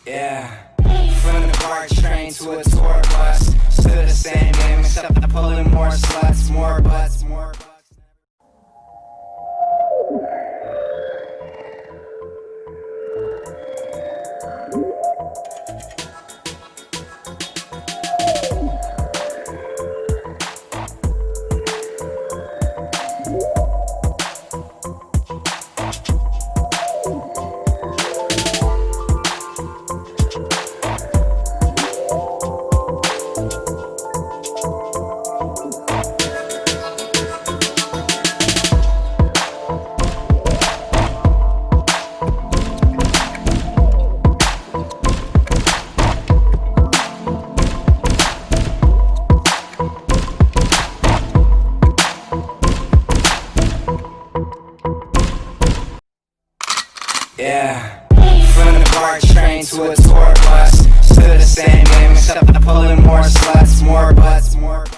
Yeah. From the BART train to a tour bus, still the same game except I'm pulling more sluts, more butts, more bucks. Yeah. From the BART train to a tour bus, still the same game except I'm pulling more sluts, more butts, more butts.